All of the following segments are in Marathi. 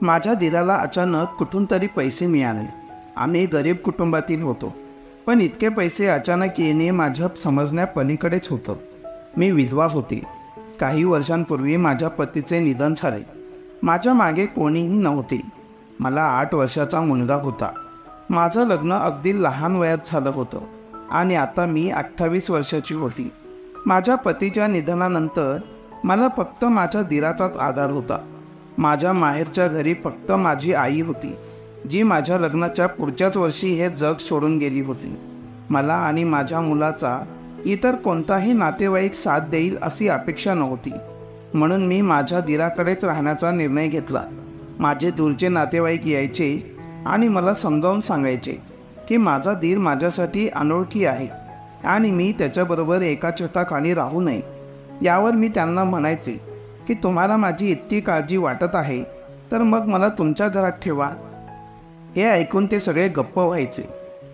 माझ्या दिराला अचानक कुठून तरी पैसे मिळाले. आम्ही गरीब कुटुंबातील होतो, पण इतके पैसे अचानक येणे माझ्या समजण्यापलीकडेच होतं. मी विधवा होती. काही वर्षांपूर्वी माझ्या पतीचे निधन झाले. माझ्या मागे कोणीही नव्हते. मला 8 वर्षाचा मुलगा होता. माझं लग्न अगदी लहान वयात झालं होतं आणि आता मी 28 वर्षाची होती. माझ्या पतीच्या निधनानंतर मला फक्त माझ्या दिराचाच आधार होता. माझ्या माहेरच्या घरी फक्त माझी आई होती, जी माझ्या लग्नाच्या पुढच्याच वर्षी हे जग सोडून गेली होती. मला आणि माझ्या मुलाचा इतर कोणताही नातेवाईक साथ देईल अशी अपेक्षा नव्हती, म्हणून मी माझ्या दिराकडेच राहण्याचा निर्णय घेतला. माझे दूरचे नातेवाईक यायचे आणि मला समजावून सांगायचे की माझा दीर माझ्यासाठी अनोळखी आहे आणि मी त्याच्याबरोबर एका छताखाली राहू नये. यावर मी त्यांना म्हणायचे की तुम्हाला माझी इतकी काळजी वाटत आहे तर मग मला तुमच्या घरात ठेवा. हे ऐकून ते सगळे गप्प व्हायचे.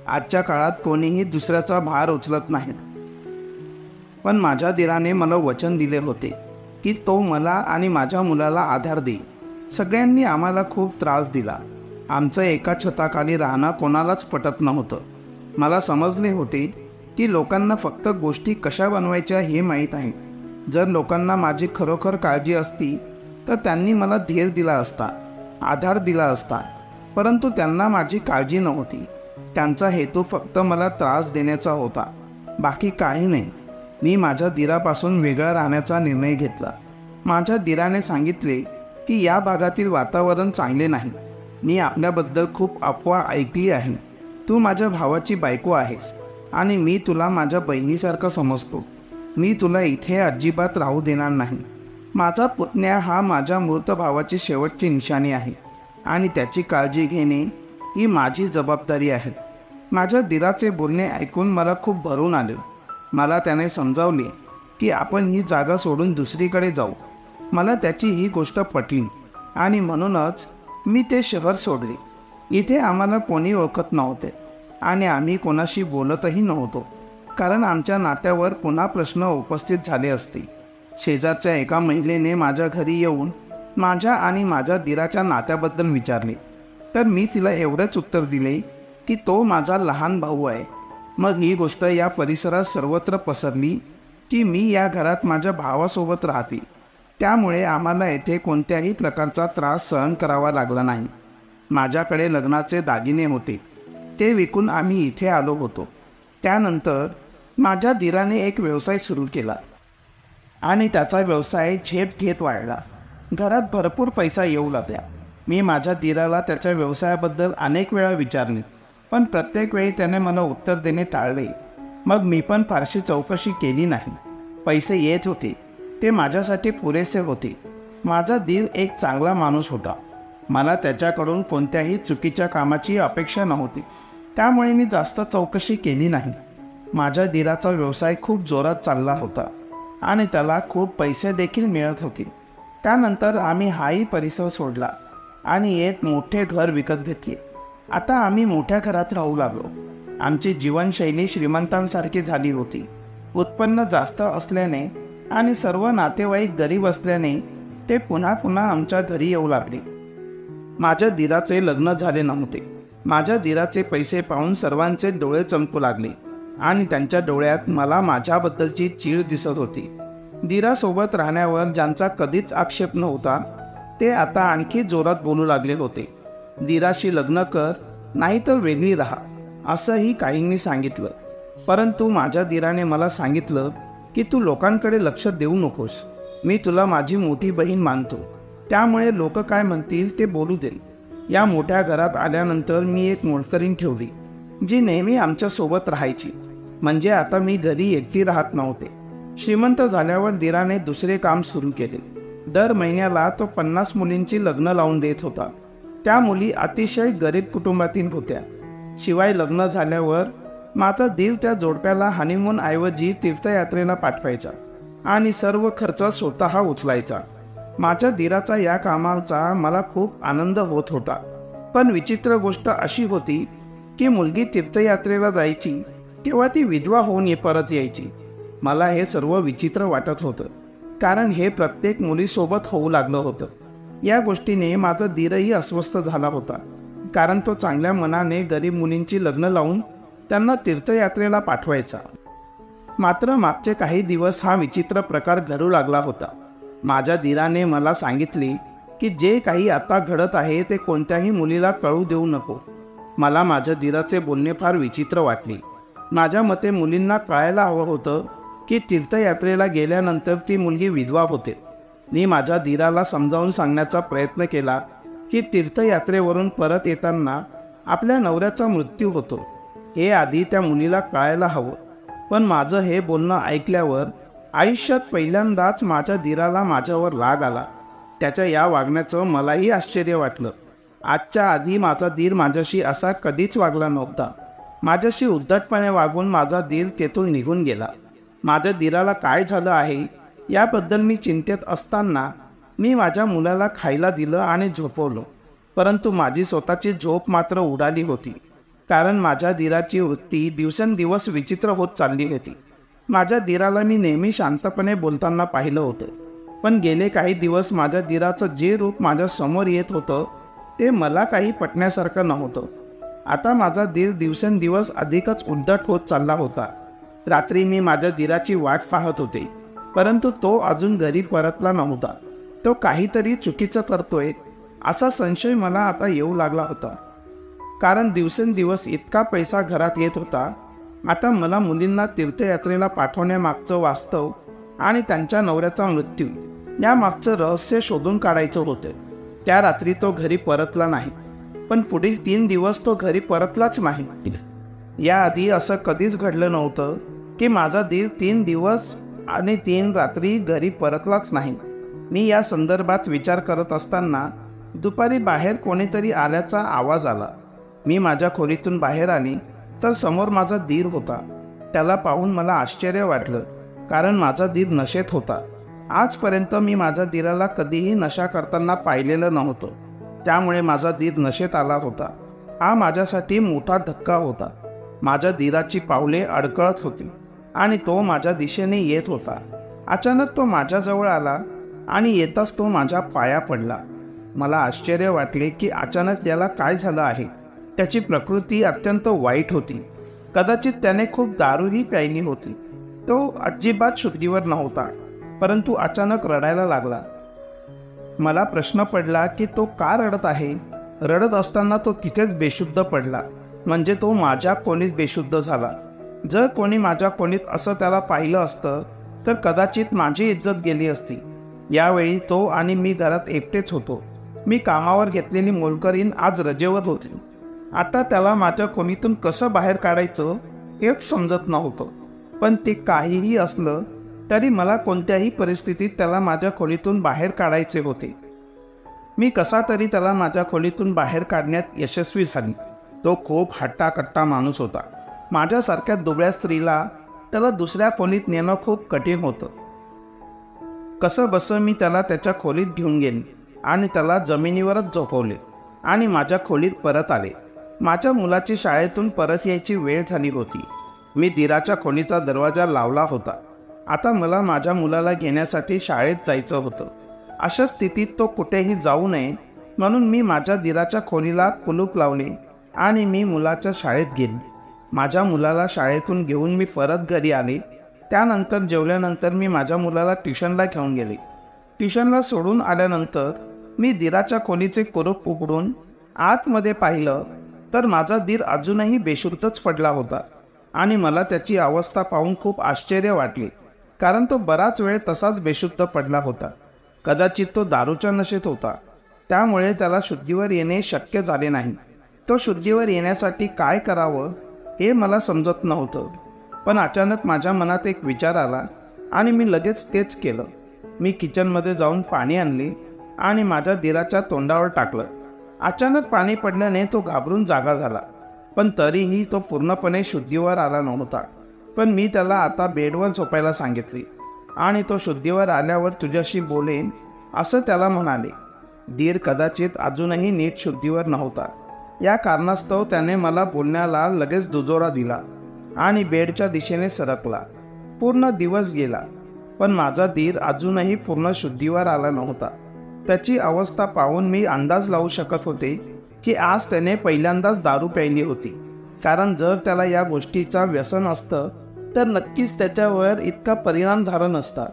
आजच्या काळात कोणीही दुसऱ्याचा भार उचलत नाही, पण माझ्या दिराने मला वचन दिले होते की तो मला आणि माझ्या मुलाला आधार देईल. सगळ्यांनी आम्हाला खूप त्रास दिला. आमचं एका छताखाली राहणं कोणालाच पटत नव्हतं. मला समजले होते की लोकांना फक्त गोष्टी कशा बनवायच्या हे माहीत आहे. जर लोकांना माझी खरोखर काळजी असती तर त्यांनी मला धीर दिला असता, आधार दिला असता, परंतु त्यांना माझी काळजी नव्हती. त्यांचा हेतू फक्त मला त्रास देण्याचा होता, बाकी काही नाही. मी माझ्या दिरापासून वेगळा राहण्याचा निर्णय घेतला. माझ्या दिराने सांगितले की या भागातील वातावरण चांगले नाही. मी आपल्याबद्दल खूप अफवा ऐकली आहे. तू माझ्या भावाची बायको आहेस आणि मी तुला माझ्या बहिणीसारखं समजतो. मी तुला इथे अजिबात राहू देणार नाही. माझा पुतण्या हा माझ्या मृत भावाची शेवटची निशाणी आहे आणि त्याची काळजी घेणे ही माझी जबाबदारी आहे. माझ्या दिराचे बोलणे ऐकून मला खूप भरून आले. मला त्याने समजावले की आपण ही जागा सोडून दुसरीकडे जाऊ. मला त्याची ही गोष्ट पटली आणि म्हणूनच मी ते शहर सोडले. इथे आम्हाला कोणी ओळखत नव्हते आणि आम्ही कोणाशी बोलतही नव्हतो, कारण आमच्या नात्यावर पुन्हा प्रश्न उपस्थित झाले असते. शेजारच्या एका महिलेने माझ्या घरी येऊन माझ्या आणि माझ्या दिराच्या नात्याबद्दल विचारले, तर मी तिला एवढंच उत्तर दिले की तो माझा लहान भाऊ आहे. मग ही गोष्ट या परिसरात सर्वत्र पसरली की मी या घरात माझ्या भावासोबत राहते. त्यामुळे आम्हाला येथे कोणत्याही प्रकारचा त्रास सहन करावा लागला नाही. माझ्याकडे लग्नाचे दागिने होते, ते विकून आम्ही इथे आलो होतो. त्यानंतर माझ्या दिराने एक व्यवसाय सुरू केला आणि त्याचा व्यवसाय झेप घेत वाढला. घरात भरपूर पैसा येऊ लागला. मी माझ्या दिराला त्याच्या व्यवसायाबद्दल अनेक वेळा विचारले, पण प्रत्येक वेळी त्याने मला उत्तर देणे टाळले. मग मी पण फारशी चौकशी केली नाही. पैसे येत होते, ते माझ्यासाठी पुरेसे होते. माझा दीर एक चांगला माणूस होता. मला त्याच्याकडून कोणत्याही चुकीच्या कामाची अपेक्षा नव्हती, त्यामुळे मी जास्त चौकशी केली नाही. माझ्या दिराचा व्यवसाय खूप जोरात चालला होता आणि त्याला खूप पैसे देखील मिळत होते. त्यानंतर आम्ही हाही परिसर सोडला आणि एक मोठे घर विकत घेतले. आता आम्ही मोठ्या घरात राहू लागलो. आमची जीवनशैली श्रीमंतांसारखी झाली होती. उत्पन्न जास्त असल्याने आणि सर्व नातेवाईक गरीब असल्याने ते पुन्हा पुन्हा आमच्या घरी येऊ लागले. माझ्या दिराचे लग्न झाले नव्हते. माझ्या दिराचे पैसे पाहून सर्वांचे डोळे चमकू लागले आणि त्यांच्या डोळ्यात मला माझ्याबद्दलची चीड दिसत होती. दिरासोबत राहण्यावर ज्यांचा कधीच आक्षेप नव्हता ते आता आणखी जोरात बोलू लागले होते. दिराशी लग्न कर, नाहीतर वेगळी राहा, असंही काहींनी सांगितलं. परंतु माझ्या दिराने मला सांगितलं की तू लोकांकडे लक्ष देऊ नकोस. मी तुला माझी मोठी बहीण मानतो, त्यामुळे लोक काय म्हणतील ते बोलू दे. या मोठ्या घरात आल्यानंतर मी एक मोलकरीण ठेवली, जी नेहमी आमच्यासोबत राहायची. म्हणजे आता मी घरी एकटी राहत नव्हते. श्रीमंत झाल्यावर दिराने दुसरे काम सुरू केले. दर महिन्याला तो 50 मुलींची लग्न लावून देत होता. त्या मुली अतिशय गरीब कुटुंबातील होत्या. शिवाय लग्न झाल्यावर माझा दीर त्या जोडप्याला हनीमून ऐवजी तीर्थयात्रेला पाठवायचा आणि सर्व खर्च स्वतः उचलायचा. माझ्या दिराचा या कामाचा मला खूप आनंद होत होता. पण विचित्र गोष्ट अशी होती की मुलगी तीर्थयात्रेला जायची तेव्हा ती विधवा होऊन परत यायची. मला हे सर्व विचित्र वाटत होतं, कारण हे प्रत्येक मुलीसोबत होऊ लागलं होतं. या गोष्टीने माझा दीरही अस्वस्थ झाला होता, कारण तो चांगल्या मनाने गरीब मुलींची लग्न लावून त्यांना तीर्थयात्रेला पाठवायचा. मात्र मागचे काही दिवस हा विचित्र प्रकार घडू लागला होता. माझ्या दीराने मला सांगितले की जे काही आता घडत आहे ते कोणत्याही मुलीला कळू देऊ नको. मला माझ्या दीराचे बोलणे फार विचित्र वाटले. माझ्या मते मुलींना कळायला हवं होतं की तीर्थयात्रेला गेल्यानंतर ती मुलगी विधवा होते. मी माझ्या दीराला समजावून सांगण्याचा प्रयत्न केला की तीर्थयात्रेवरून परत येताना आपल्या नवऱ्याचा मृत्यू होतो, हे आधी त्या मुलीला कळायला हवं. पण माझं हे बोलणं ऐकल्यावर आयुष्यात पहिल्यांदाच माझ्या दीराला माझ्यावर राग आला. त्याच्या या वागण्याचं मलाही आश्चर्य वाटलं. आजच्या आधी माझा दीर माझ्याशी असा कधीच वागला नव्हता. माझ्याशी उद्धटपणे वागून माझा दीर तेथून निघून गेला. माझ्या दीराला काय झालं आहे याबद्दल मी चिंतेत असताना मी माझ्या मुलाला खायला दिलं आणि झोपवलं. परंतु माझी स्वतःची झोप मात्र उडाली होती, कारण माझ्या दीराची वृत्ती दिवसेंदिवस विचित्र होत चालली होती. माझ्या दीराला मी नेहमी शांतपणे बोलताना पाहिलं होतं, पण गेले काही दिवस माझ्या दीराचं जे रूप माझ्या समोर येत होतं ते मला काही पटण्यासारखं नव्हतं. आता माझा दीर दिवसेंदिवस अधिकच उद्धट होत चालला होता. रात्री मी माझ्या दीराची वाट पाहत होते, परंतु तो अजून घरी परतला नव्हता. तो काहीतरी चुकीचं करतोय असा संशय मला आता येऊ लागला होता, कारण दिवसेंदिवस इतका पैसा घरात येत होता. आता मला मुलींना तीर्थयात्रेला पाठवण्यामागचं वास्तव आणि त्यांच्या नवऱ्याचा मृत्यू यामागचं रहस्य शोधून काढायचं होतं. त्या रात्री तो घरी परतला नाही, पण पुढील 3 दिवस तो घरी परतलाच नाही. याआधी असं कधीच घडलं नव्हतं की माझा दीर 3 दिवस आणि 3 रात्री घरी परतलाच नाही. मी या संदर्भात विचार करत असताना दुपारी बाहेर कोणीतरी आल्याचा आवाज आला. मी माझ्या खोलीतून बाहेर आली तर समोर माझा दीर होता. त्याला पाहून मला आश्चर्य वाटलं, कारण माझा दीर नशेत होता. आजपर्यंत मी माझ्या दीराला कधीही नशा करताना पाहिलेलं नव्हतं, त्यामुळे माझा दीर नशेत आला होता. हा माझ्यासाठी मोठा धक्का होता. माझ्या दीराची पावले अडकळत होती आणि तो माझ्या दिशेने येत होता. अचानक तो माझ्याजवळ आला आणि येताच तो माझ्या पाया पडला. मला आश्चर्य वाटले की अचानक याला काय झालं आहे. त्याची प्रकृती अत्यंत वाईट होती. कदाचित त्याने खूप दारूही प्यायली होती. तो अजिबात शुद्धीवर नव्हता, परंतु अचानक रडायला लागला. मला प्रश्न पडला की तो का रडत आहे. रडत असताना तो तिथेच बेशुद्ध पडला, म्हणजे तो माझ्या खोलीत बेशुद्ध झाला. जर कोणी माझ्या खोलीत असं त्याला पाहिलं असतं तर कदाचित माझी इज्जत गेली असती. यावेळी तो आणि मी घरात एकटेच होतो. मी कामावर घेतलेली मोलकरीण आज रजेवर होती. आता त्याला माझ्या खोलीतून कसं बाहेर काढायचं हेच समजत नव्हतं. पण ते काहीही असलं तरी मला कोणत्याही परिस्थितीत त्याला माझ्या खोलीतून बाहेर काढायचे होते. मी कसा तरी त्याला माझ्या खोलीतून बाहेर काढण्यात यशस्वी झाली. तो खूप हट्टाकट्टा माणूस होता. माझ्यासारख्या दुबळ्या स्त्रीला त्याला दुसऱ्या खोलीत नेणं खूप कठीण होतं. कसं बसं मी त्याला त्याच्या खोलीत घेऊन गेले आणि त्याला जमिनीवरच झोपवले आणि माझ्या खोलीत परत आले. माझ्या मुलाची शाळेतून परत यायची वेळ झाली होती. मी दीराच्या खोलीचा दरवाजा लावला होता. आता मला माझ्या मुलाला घेण्यासाठी शाळेत जायचं होतं. अशा स्थितीत तो कुठेही जाऊ नये म्हणून मी माझ्या दीराच्या खोलीला कुलूप लावले आणि मी मुलाच्या शाळेत गेले. माझ्या मुलाला शाळेतून घेऊन मी परत घरी आले. त्यानंतर जेवल्यानंतर मी माझ्या मुलाला ट्युशनला घेऊन गेले. ट्युशनला सोडून आल्यानंतर मी दीराच्या खोलीचे कुलूप उघडून आतमध्ये पाहिलं तर माझा दीर अजूनही बेशुद्धच पडला होता आणि मला त्याची अवस्था पाहून खूप आश्चर्य वाटले, कारण तो बराच वेळ तसाच बेशुद्ध पडला होता. कदाचित तो दारूच्या नशेत होता, त्यामुळे त्याला शुद्धीवर येणे शक्य झाले नाही. तो शुद्धीवर येण्यासाठी काय करावं हे मला समजत नव्हतं. पण अचानक माझ्या मनात एक विचार आला आणि मी लगेच तेच केलं. मी किचनमध्ये जाऊन पाणी आणले आणि माझ्या दीराच्या तोंडावर टाकलं. अचानक पाणी पडल्याने तो घाबरून जागा झाला, पण तरीही तो पूर्णपणे शुद्धीवर आला नव्हता. पण मी त्याला आता बेडवर झोपायला सांगितले आणि तो शुद्धीवर आल्यावर तुझ्याशी बोलेन असं त्याला म्हणाले. दीर कदाचित अजूनही नीट शुद्धीवर नव्हता. या कारणास्तव त्याने मला बोलण्याला लगेच दुजोरा दिला आणि बेडच्या दिशेने सरकला. पूर्ण दिवस गेला, पण माझा दीर अजूनही पूर्ण शुद्धीवर आला नव्हता. त्याची अवस्था पाहून मी अंदाज लावू शकत होते की आज त्याने पहिल्यांदाच दारू प्यायली होती. कारण जर त्याला या गोष्टीचा व्यसन असतं तर नक्कीच त्याच्यावर इतका परिणाम झाला नसता.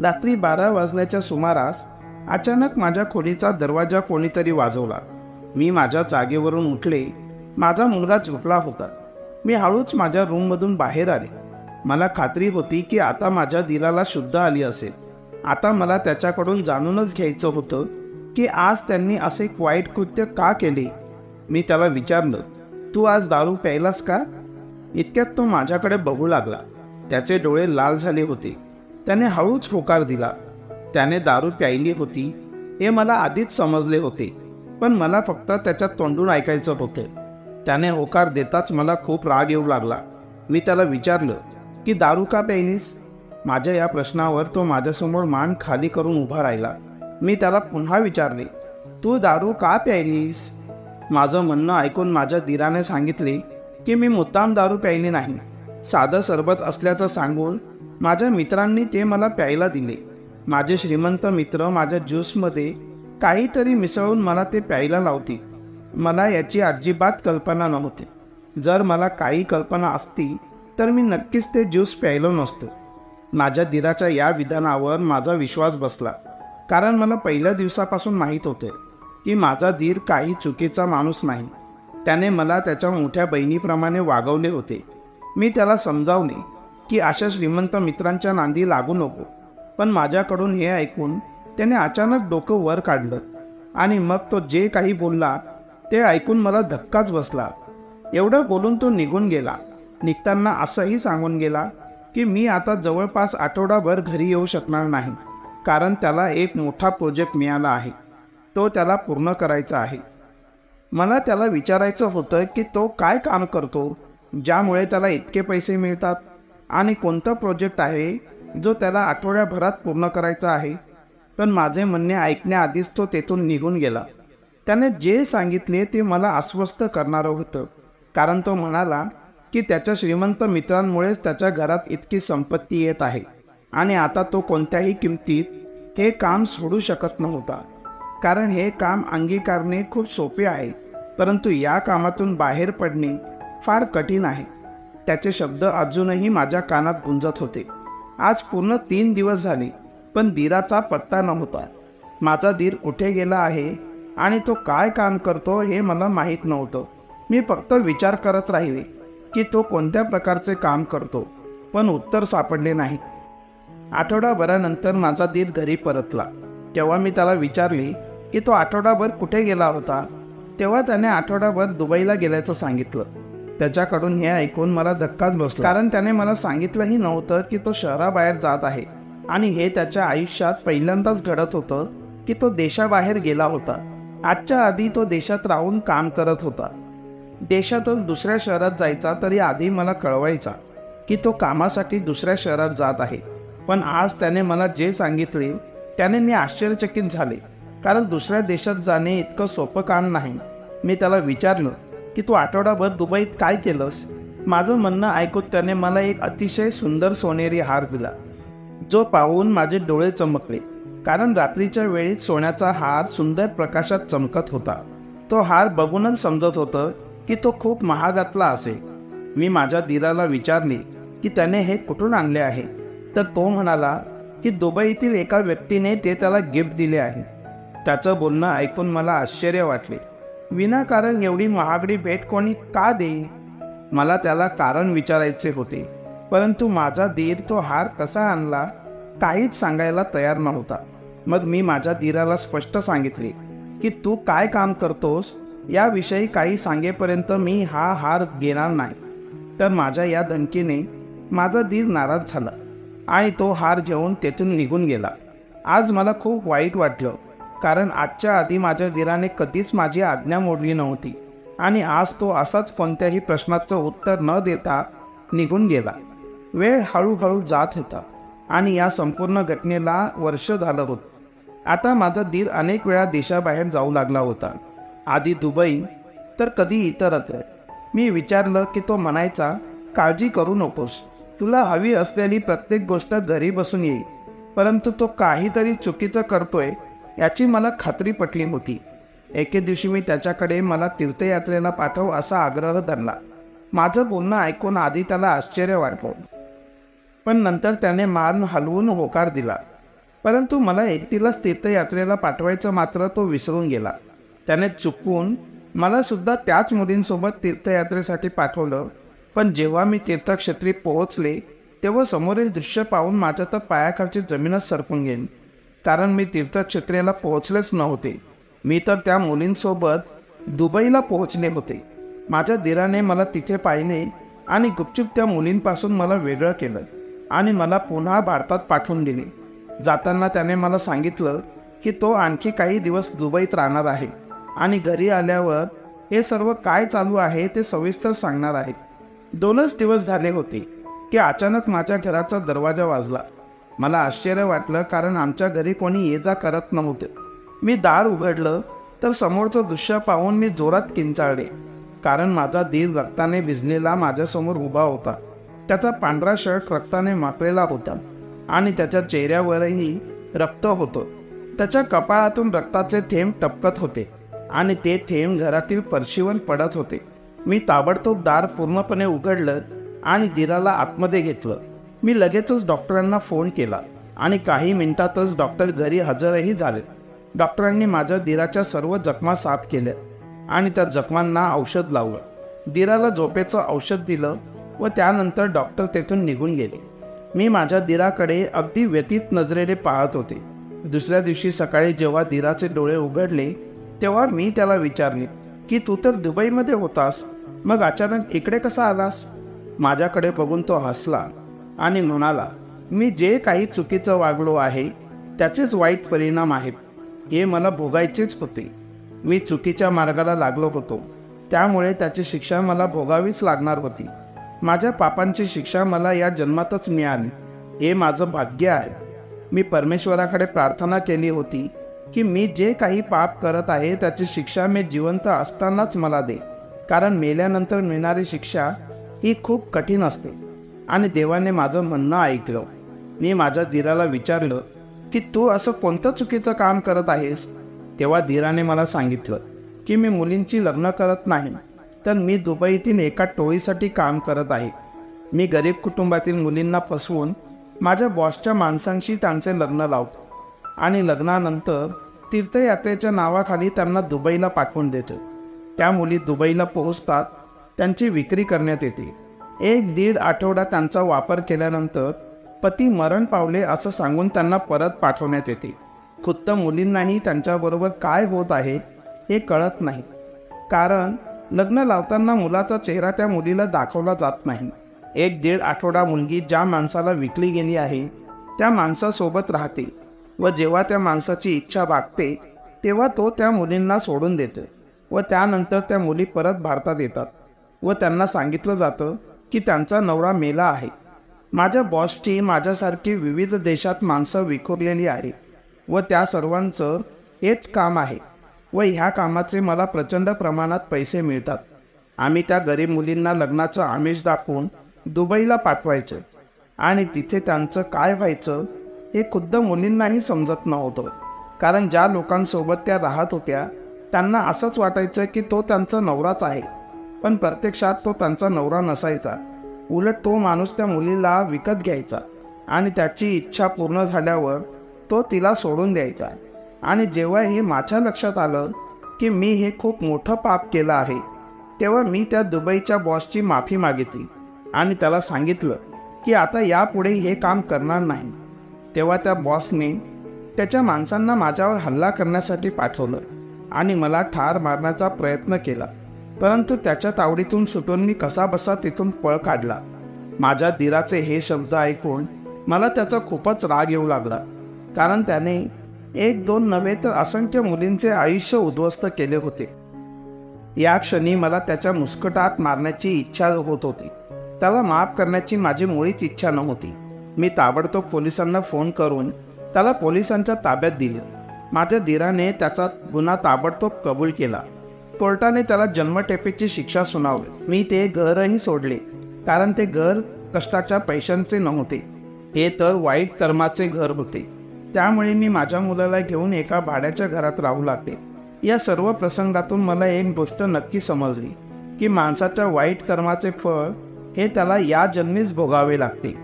रात्री 12 वाजण्याच्या सुमारास अचानक माझ्या खोलीचा दरवाजा कोणीतरी वाजवला. मी माझ्या जागेवरून उठले. माझा मुलगा झोपला होता. मी हळूच माझ्या रूममधून बाहेर आले. मला खात्री होती की आता माझ्या दिलाला शुद्ध आली असेल. आता मला त्याच्याकडून जाणूनच घ्यायचं होतं की आज त्यांनी असे वाईट कृत्य का केले. मी त्याला विचारलं, तू आज दारू प्यायलास का? इतक्यात तो माझ्याकडे बघू लागला. त्याचे डोळे लाल झाले होते. त्याने हळूच होकार दिला. त्याने दारू प्यायली होती हे मला आधीच समजले होते, पण मला फक्त त्याच्या तोंडून ऐकायचं होतं. त्याने होकार देताच मला खूप राग येऊ लागला. मी त्याला विचारलं की दारू का प्यायलीस? माझ्या या प्रश्नावर तो माझ्यासमोर मान खाली करून उभा राहिला. मी त्याला पुन्हा विचारले, तू दारू का प्यायलीस? माझं म्हणणं ऐकून माझ्या दिराने सांगितले की मी मुद्दाम दारू प्यायली नाही. साधं सरबत असल्याचं सांगून माझ्या मित्रांनी ते मला प्यायला दिले. माझे श्रीमंत मित्र माझ्या ज्यूसमध्ये काहीतरी मिसळून मला ते प्यायला लावतील. मला याची अजिबात कल्पना नव्हती. जर मला काही कल्पना असती तर मी नक्कीच ते ज्यूस प्यायलो नसतो. माझ्या दिराच्या या विधानावर माझा विश्वास बसला, कारण मला पहिल्या दिवसापासून माहीत होते की माझा दीर काही चुकीचा माणूस नाही. त्याने मला त्याच्या मोठ्या बहिणीप्रमाणे वागवले होते. मी त्याला समजावले की अशा श्रीमंत मित्रांच्या नांदी लागू नको, पण माझ्याकडून हे ऐकून त्याने अचानक डोकं वर काढलं आणि मग तो जे काही बोलला ते ऐकून मला धक्काच बसला. एवढं बोलून तो निघून गेला. निघताना असंही सांगून गेला की मी आता जवळपास आठवडाभर घरी येऊ शकणार नाही, कारण त्याला एक मोठा प्रोजेक्ट मिळाला आहे. तो त्याला पूर्ण करायचा आहे. मला त्याला विचारायचं होतं की तो काय काम करतो ज्यामुळे त्याला इतके पैसे मिळतात, आणि कोणता प्रोजेक्ट आहे जो त्याला आठवड्याभरात पूर्ण करायचा आहे. पण माझे म्हणणे ऐकण्याआधीच तो तेथून निघून गेला. त्याने जे सांगितले ते मला अस्वस्थ करणारं होतं, कारण तो म्हणाला की त्याच्या श्रीमंत मित्रांमुळेच त्याच्या घरात इतकी संपत्ती येत आहे आणि आता तो कोणत्याही किमतीत हे काम सोडू शकत नव्हता. कारण हे काम अंगीकारणे खूप सोपे आहे, परंतु या कामातून बाहेर पडणे फार कठीण आहे. त्याचे शब्द अजूनही माझ्या कानात गुंजत होते. आज पूर्ण 3 दिवस झाले, पण दीराचा पत्ता नव्हता. माझा दीर कुठे गेला आहे आणि तो काय काम करतो हे मला माहीत नव्हतं. मी फक्त विचार करत राहिले की तो कोणत्या प्रकारचे काम करतो, पण उत्तर सापडले नाही. आठवडाभरानंतर माझा दीर घरी परतला. तेव्हा मी त्याला विचारले की तो आठवडाभर कुठे गेला होता. तेव्हा त्याने आठवडाभर दुबईला गेल्याचं सांगितलं. त्याच्याकडून हे ऐकून मला धक्काच बसला, कारण त्याने मला सांगितलंही नव्हतं की तो शहराबाहेर जात आहे, आणि हे त्याच्या आयुष्यात पहिल्यांदाच घडत होतं की तो देशाबाहेर गेला होता. आजच्या आधी तो देशात राहून काम करत होता. देशातच दुसऱ्या शहरात जायचा तरी आधी मला कळवायचा की तो कामासाठी दुसऱ्या शहरात जात आहे. पण आज त्याने मला जे सांगितले त्याने मी आश्चर्यचकित झाले, कारण दुसऱ्या देशात जाणे इतकं सोपं काम नाही. मी त्याला विचारलं की तू आठवडाभर दुबईत काय केलंस. माझं म्हणणं ऐकून त्याने मला एक अतिशय सुंदर सोनेरी हार दिला, जो पाहून माझे डोळे चमकले, कारण रात्रीच्या वेळी सोन्याचा हार सुंदर प्रकाशात चमकत होता. तो हार बघूनच समजत होतं की तो खूप महागातला असेल. मी माझ्या दिराला विचारले की त्याने हे कुठून आणले आहे, तर तो म्हणाला की दुबईतील एका व्यक्तीने ते त्याला गिफ्ट दिले आहे. त्याचं बोलणं ऐकून मला आश्चर्य वाटले. विनाकारण एवढी महागडी भेट कोणी का देईल? मला त्याला कारण विचारायचे होते, परंतु माझा दीर तो हार कसा आणला काहीच सांगायला तयार नव्हता. मग मी माझ्या दीराला स्पष्ट सांगितले की तू काय काम करतोस याविषयी काही सांगेपर्यंत मी हा हार घेणार नाही. तर माझ्या या धमकीने माझा दीर नाराज झाला आणि तो हार घेऊन तेथून निघून गेला. आज मला खूप वाईट वाटलं, कारण आजच्या आधी माझ्या दीराने कधीच माझी आज्ञा मोडली नव्हती, आणि आज तो असाच कोणत्याही प्रश्नाचं उत्तर न देता निघून गेला. वेळ हळूहळू जात होता आणि या संपूर्ण घटनेला वर्ष झालं होतं. आता माझा दीर अनेक वेळा देशाबाहेर जाऊ लागला होता. आधी दुबई, तर कधी इतरत्र. मी विचारलं की तो म्हणायचा, काळजी करू नकोस, तुला हवी असलेली प्रत्येक गोष्ट घरी बसून येईल. परंतु तो काहीतरी चुकीचं करतोय याची मला खात्री पटली होती. एके दिवशी मी त्याच्याकडे मला तीर्थयात्रेला पाठव असा आग्रह धरला. माझं बोलणं ऐकून आधी त्याला आश्चर्य वाटलं, पण नंतर त्याने मान हलवून होकार दिला. परंतु मला एकटीलाच तीर्थयात्रेला पाठवायचं मात्र तो विसरून गेला. त्याने चुकवून मला सुद्धा त्याच मुलींसोबत तीर्थयात्रेसाठी पाठवलं. पण जेव्हा मी तीर्थक्षेत्री पोहोचले तेव्हा समोरील दृश्य पाहून माझ्या तर पायाखालची जमीनच सरकून गेली. कारण मी तीर्थक्षेत्रेला पोहोचलेच नव्हते. मी तर त्या मुलींसोबत दुबईला पोहोचले होते. माझ्या दिराने मला तिथे पाहिले आणि गुपचूप त्या मुलींपासून मला वेगळं केलं आणि मला पुन्हा भारतात पाठवून दिले. जाताना त्याने मला सांगितलं की तो आणखी काही दिवस दुबईत राहणार आहे आणि घरी आल्यावर हे सर्व काय चालू आहे ते सविस्तर सांगणार आहे. 2च दिवस झाले होते की अचानक माझ्या घराचा दरवाजा वाजला. मला आश्चर्य वाटलं, कारण आमच्या घरी कोणी ये जा करत नव्हते. मी दार उघडलं तर समोरचं दृश्य पाहून मी जोरात किंचाळले, कारण माझा दीर रक्ताने भिजलेला माझ्यासमोर उभा होता. त्याचा पांढरा शर्ट रक्ताने माखलेला होता आणि त्याच्या चेहऱ्यावरही रक्त होतं. त्याच्या कपाळातून रक्ताचे थेंब टपकत होते आणि ते थेंब घरातील फरशीवर पडत होते. मी ताबडतोब दार पूर्णपणे उघडलं आणि दिराला आतमध्ये घेतलं. मी लगेचच डॉक्टरांना फोन केला आणि काही मिनिटातच डॉक्टर घरी हजरही झाले. डॉक्टरांनी माझ्या दिराच्या सर्व जखमा साफ केल्या आणि त्या जखमांना औषध लावलं. दिराला झोपेचं औषध दिलं व त्यानंतर डॉक्टर तेथून निघून गेले. मी माझ्या दिराकडे अगदी व्यथित नजरेने पाहत होते. दुसऱ्या दिवशी सकाळी जेव्हा दिराचे डोळे उघडले तेव्हा मी त्याला विचारले की तू तर दुबईमध्ये होतास, मग अचानक इकडे कसा आलास? माझ्याकडे बघून तो हसला आणि म्हणाला, मी जे काही चुकीचं वागलो आहे त्याचेच वाईट परिणाम आहेत. हे मला भोगायचेच होते. मी चुकीच्या मार्गाला लागलो होतो, त्यामुळे त्याची शिक्षा मला भोगावीच लागणार होती. माझ्या पापांची शिक्षा मला या जन्मातच मिळाली. हे माझं भाग्य आहे. मी परमेश्वराकडे प्रार्थना केली होती की मी जे काही पाप करत आहे त्याची शिक्षा मी जिवंत असतानाच मला दे, कारण मेल्यानंतर मिळणारी शिक्षा ही खूप कठीण असते. आणि देवाने माझं म्हणणं ऐकलं. मी माझ्या दिराला विचारलं की तू असं कोणतं चुकीचं काम करत आहेस? तेव्हा दिराने मला सांगितलं की मी मुलींची लग्न करत नाही, तर मी दुबईतील एका टोळीसाठी काम करत आहे. मी गरीब कुटुंबातील मुलींना फसवून माझ्या बॉसच्या माणसांशी त्यांचे लग्न लावतो आणि लग्नानंतर तीर्थयात्रेच्या नावाखाली त्यांना दुबईला पाठवून देतो. त्या मुली दुबईला पोहोचतात, त्यांची विक्री करण्यात येते. 1-1.5 आठवडा त्यांचा वापर केल्यानंतर पती मरण पावले असं सांगून त्यांना परत पाठवण्यात येते. खुद्द मुलींनाही त्यांच्याबरोबर काय होत आहे हे कळत नाही, कारण लग्न लावताना मुलाचा चेहरा त्या मुलीला दाखवला जात नाही. 1-1.5 आठवडा मुलगी ज्या माणसाला विकली गेली आहे त्या माणसासोबत राहते व जेव्हा त्या माणसाची इच्छा भागते तेव्हा तो त्या मुलींना सोडून देतो व त्यानंतर त्या मुली परत भारतात येतात व त्यांना सांगितलं जातं की त्यांचा नवरा मेला आहे. माझ्या बॉसची माझ्यासारखी विविध देशात माणसं विखुरलेली आहे व त्या सर्वांचं हेच काम आहे व ह्या कामाचे मला प्रचंड प्रमाणात पैसे मिळतात. आम्ही त्या गरीब मुलींना लग्नाचं आमिष दाखवून दुबईला पाठवायचं आणि तिथे त्यांचं काय व्हायचं हे खुद्द मुलींनाही समजत नव्हतं, कारण ज्या लोकांसोबत त्या राहत होत्या त्यांना असंच वाटायचं की तो त्यांचा नवराच आहे, पण प्रत्यक्षात तो त्यांचा नवरा नसायचा. उलट तो माणूस त्या मुलीला विकत घ्यायचा आणि त्याची इच्छा पूर्ण झाल्यावर तो तिला सोडून द्यायचा. आणि जेव्हा हे माझ्या लक्षात आलं की मी हे खूप मोठं पाप केलं आहे, तेव्हा मी त्या दुबईच्या बॉसची माफी मागितली आणि त्याला सांगितलं की आता यापुढे हे काम करणार नाही. तेव्हा त्या बॉसने त्याच्या माणसांना माझ्यावर हल्ला करण्यासाठी पाठवलं आणि मला ठार मारण्याचा प्रयत्न केला, परंतु त्याच्या तावडीतून सुटून मी कसाबसा तिथून पळ काढला. माझ्या दिराचे हे शब्द ऐकून मला त्याचा खूपच राग येऊ लागला, कारण त्याने 1-2 नव्हे तर असंख्य मुलींचे आयुष्य उद्ध्वस्त केले होते. या क्षणी मला त्याच्या मुस्कटात मारण्याची इच्छा होत होती. त्याला माफ करण्याची माझी मुळीच इच्छा नव्हती. मी ताबडतोब पोलिसांना फोन करून त्याला पोलिसांच्या ताब्यात दिले. माझ्या दिराने त्याचा गुन्हा ताबडतोब कबूल केला. कोर्टाने त्याला जन्मठेपेची शिक्षा सुनावली. मी ते घरही सोडले, कारण ते घर कष्टाच्या पैशांचे नव्हते, हे तर वाईट कर्माचे घर होते. त्यामुळे मी माझ्या मुलाला घेऊन एका भाड्याच्या घरात राहू लागले. या सर्व प्रसंगातून मला एक गोष्ट नक्की समजली की माणसाच्या वाईट कर्माचे फळ हे त्याला या जन्मीच भोगावे लागते.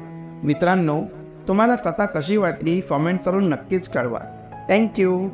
मित्रांनो, तुम्हाला कथा कशी वाटली कॉमेंट करून नक्कीच कळवा. थँक्यू.